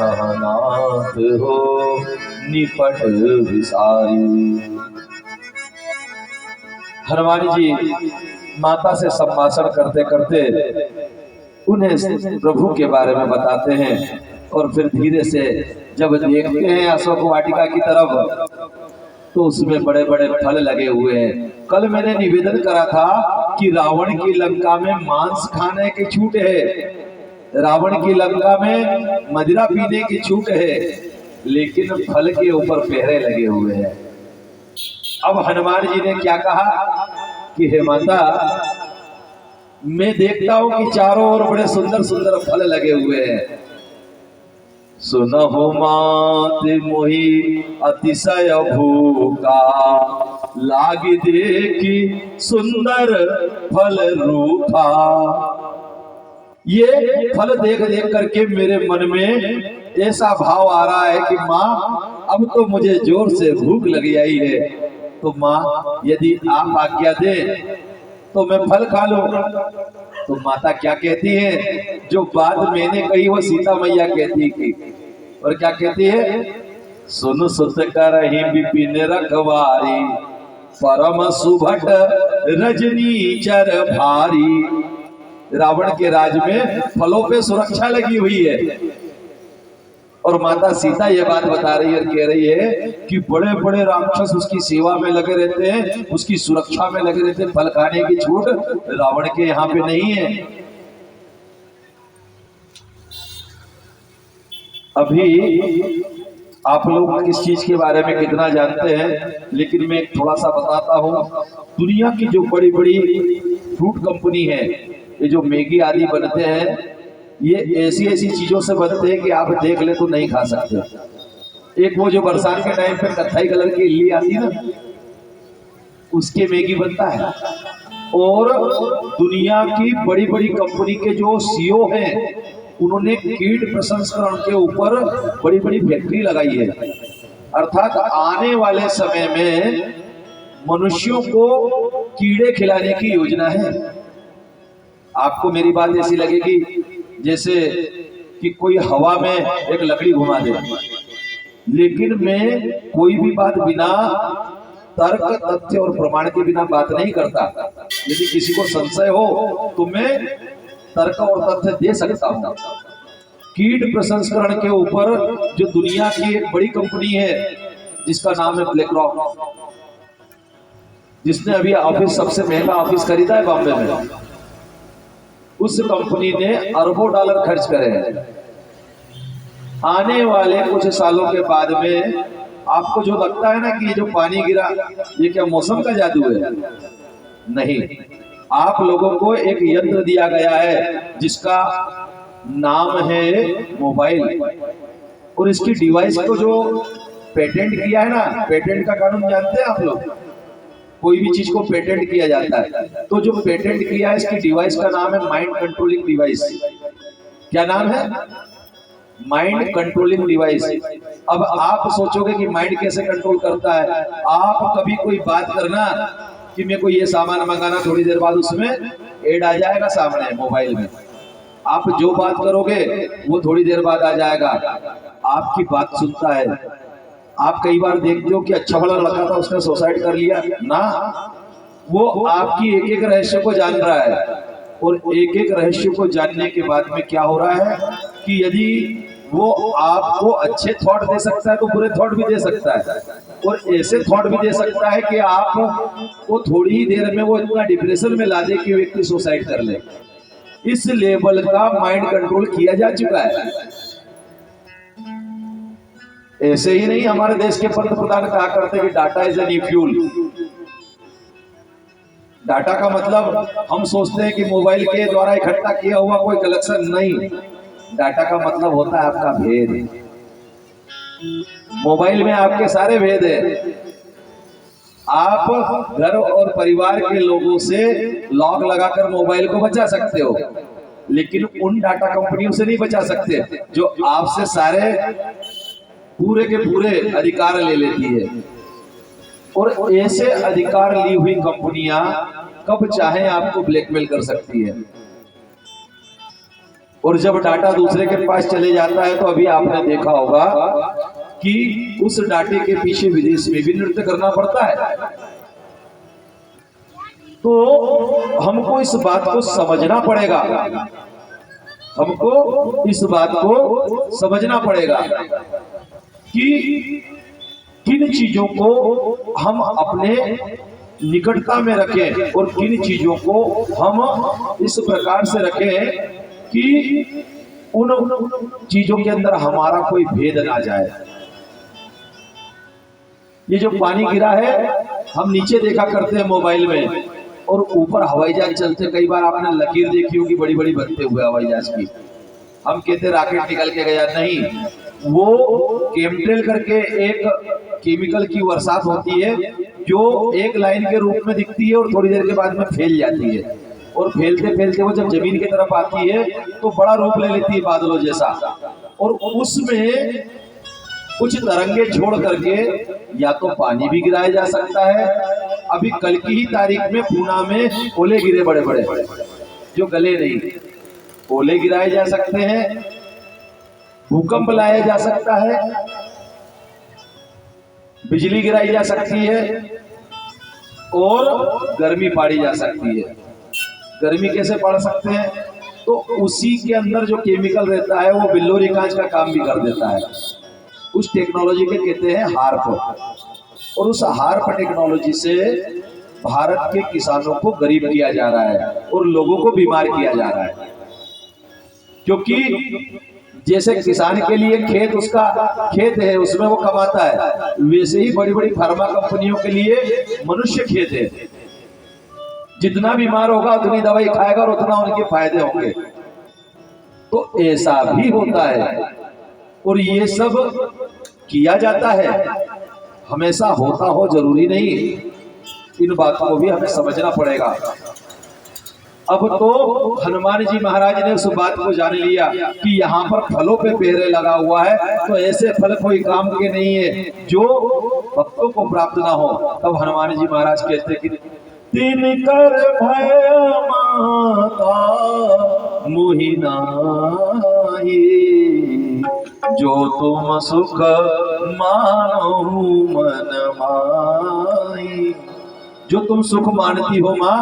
नाथ हो निपट विसारी। हनुमान जी माता से संभाषण करते करते उन्हें प्रभु के बारे में बताते हैं और फिर धीरे से जब देखते हैं अशोक वाटिका की तरफ तो उसमें बड़े बड़े फल लगे हुए हैं। कल मैंने निवेदन करा था कि रावण की लंका में मांस खाने की छूट है, रावण की लंका में मदिरा पीने की छूट है, लेकिन फल के ऊपर पहरे लगे हुए हैं। अब हनुमान जी ने क्या कहा कि हे माता, मैं देखता हूं कि चारों ओर बड़े सुंदर सुंदर फल लगे हुए हैं। सुनहु मात मोहि अतिशय भूखा, लागी देखी सुंदर फल रूखा। ये फल देख देख करके मेरे मन में ऐसा भाव आ रहा है कि माँ अब तो मुझे जोर से भूख लगी आई है, तो माँ यदि आप आज्ञा दें तो मैं फल खा लूं। तो माता क्या कहती है, जो बात मैंने कही वो सीता मैया कहती थी, और क्या कहती है, सुन सुत करहि विपिन रखवारी, परम सुभट रजनी चर भारी। रावण के राज में फलों पे सुरक्षा लगी हुई है, और माता सीता ये बात बता रही है, कह रही है कि बड़े बड़े राक्षस उसकी सेवा में लगे रहते हैं, उसकी सुरक्षा में लगे रहते हैं, फल खाने की छूट रावण के यहाँ पे नहीं है। अभी आप लोग किस चीज के बारे में कितना जानते हैं, लेकिन मैं थोड़ा सा बताता हूँ। दुनिया की जो बड़ी बड़ी फ्रूट कंपनी है, ये जो मैगी आदि बनते हैं, ये ऐसी ऐसी चीजों से बनते हैं कि आप देख ले तो नहीं खा सकते। एक वो जो बरसात के टाइम पे कत्थई कलर की इल्ली आती है ना, उसके मैगी बनता है। और दुनिया की बड़ी बड़ी कंपनी के जो सीईओ हैं, उन्होंने कीट प्रसंस्करण के ऊपर बड़ी बड़ी फैक्ट्री लगाई है। अर्थात आने वाले समय में मनुष्यों को कीड़े खिलाने की योजना है। आपको मेरी बात ऐसी लगेगी जैसे कि कोई हवा में एक लकड़ी घुमा दे, लेकिन मैं कोई भी बात बिना तर्क तथ्य और प्रमाण के बिना बात नहीं करता। यदि किसी को संशय हो तो मैं तर्क और तथ्य दे सकता हूँ। कीट प्रसंस्करण के ऊपर जो दुनिया की एक बड़ी कंपनी है जिसका नाम है ब्लैक रॉक, जिसने अभी ऑफिस सबसे महंगा ऑफिस खरीदा है बॉम्बे में, उस कंपनी ने अरबों डॉलर खर्च करे हैं। आने वाले कुछ सालों के बाद में आपको जो लगता है ना कि ये जो पानी गिरा ये क्या मौसम का जादू है, नहीं। आप लोगों को एक यंत्र दिया गया है जिसका नाम है मोबाइल, और इसकी डिवाइस को जो पेटेंट किया है ना, पेटेंट का कानून जानते हैं आप लोग, कोई भी चीज को पेटेंट किया जाता है, तो जो पेटेंट किया है इसकी डिवाइस का नाम है माइंड कंट्रोलिंग डिवाइस। क्या नाम है? Mind controlling device. अब आप सोचोगे कि माइंड कैसे कंट्रोल करता है। आप कभी कोई बात करना कि मेरे को ये सामान मंगाना, थोड़ी देर बाद उसमें ऐड आ जाएगा सामने मोबाइल में। आप जो बात करोगे वो थोड़ी देर बाद आ जाएगा, आपकी बात सुनता है। आप कई बार देखते हो कि अच्छा भला लड़का था उसने सुसाइड कर लिया ना, वो आपकी एक एक रहस्य को जान रहा है, और एक एक रहस्य को जानने के बाद में क्या हो रहा है कि यदि वो आपको अच्छे थॉट दे सकता है तो बुरे थॉट भी दे सकता है, और ऐसे थॉट भी दे सकता है कि आप वो थोड़ी ही देर में वो इतना डिप्रेशन में ला दे कि व्यक्ति सुसाइड कर ले। इस लेवल का माइंड कंट्रोल किया जा चुका है। ऐसे ही नहीं, हमारे देश के पंतप्रधान कहा करते कि data is an fuel. Data का मतलब हम सोचते हैं कि मोबाइल के द्वारा इकट्ठा किया हुआ कोई कलेक्शन, नहीं। डाटा का मतलब होता है आपका भेद। मोबाइल में आपके सारे भेद है। आप घर और परिवार के लोगों से लॉक लगाकर मोबाइल को बचा सकते हो, लेकिन उन डाटा कंपनियों से नहीं बचा सकते जो आपसे सारे पूरे के पूरे अधिकार ले लेती है। और ऐसे अधिकार ली हुई कंपनियां कब चाहे आपको ब्लैकमेल कर सकती है। और जब डाटा दूसरे के पास चले जाता है तो अभी आपने देखा होगा कि उस डाटे के पीछे विदेश में भी नृत्य करना पड़ता है। तो हमको इस बात को समझना पड़ेगा, हमको इस बात को समझना पड़ेगा कि किन चीजों को हम अपने निकटता में रखें और किन चीजों को हम इस प्रकार से रखें कि उन चीजों के अंदर हमारा कोई भेद ना जाए। ये जो पानी गिरा है, हम नीचे देखा करते हैं मोबाइल में, और ऊपर हवाई जहाज चलते, कई बार आपने लकीर देखी होगी बड़ी बड़ी बनते हुए हवाई जहाज की। हम कहते रॉकेट निकल के गया, नहीं, वो केमट्रेल करके एक केमिकल की बरसात होती है जो एक लाइन के रूप में दिखती है और थोड़ी देर के बाद में फैल जाती है, और फैलते फैलते वो जब जमीन की तरफ आती है तो बड़ा रूप ले लेती है बादलों जैसा, और उसमें कुछ तरंगे छोड़ करके या तो पानी भी गिराया जा सकता है। अभी कल की ही तारीख में पूना में ओले गिरे बड़े बड़े जो गले नहीं, ओले गिराए जा सकते हैं, भूकंप लाया जा सकता है, बिजली गिराई जा सकती है और गर्मी पाड़ी जा सकती है। गर्मी कैसे पड़ सकते हैं? तो उसी के अंदर जो केमिकल रहता है वो बिल्लोरी कांच का काम भी कर देता है। उस टेक्नोलॉजी के कहते हैं हार्प, और उस हार्प टेक्नोलॉजी से भारत के किसानों को गरीब किया जा रहा है और लोगों को बीमार किया जा रहा है। क्योंकि जैसे किसान के लिए खेत उसका खेत है, उसमें वो कमाता है, वैसे ही बड़ी बड़ी फार्मा कंपनियों के लिए मनुष्य खेत है। जितना बीमार होगा उतनी दवाई खाएगा और उतना उनके फायदे होंगे। तो ऐसा भी होता है और ये सब किया जाता है, हमेशा होता हो जरूरी नहीं। इन बातों को भी हमें समझना पड़ेगा। अब तो हनुमान जी महाराज ने उस बात को जान लिया कि यहाँ पर फलों पे पहरे लगा हुआ है, तो ऐसे फल कोई काम के नहीं है जो भक्तों को प्राप्त ना हो। तब हनुमान जी महाराज कहते कि तीन कर भय माता मोहि नाहि, जो तुम सुख मानो मन माही। जो तुम सुख मानती हो माँ,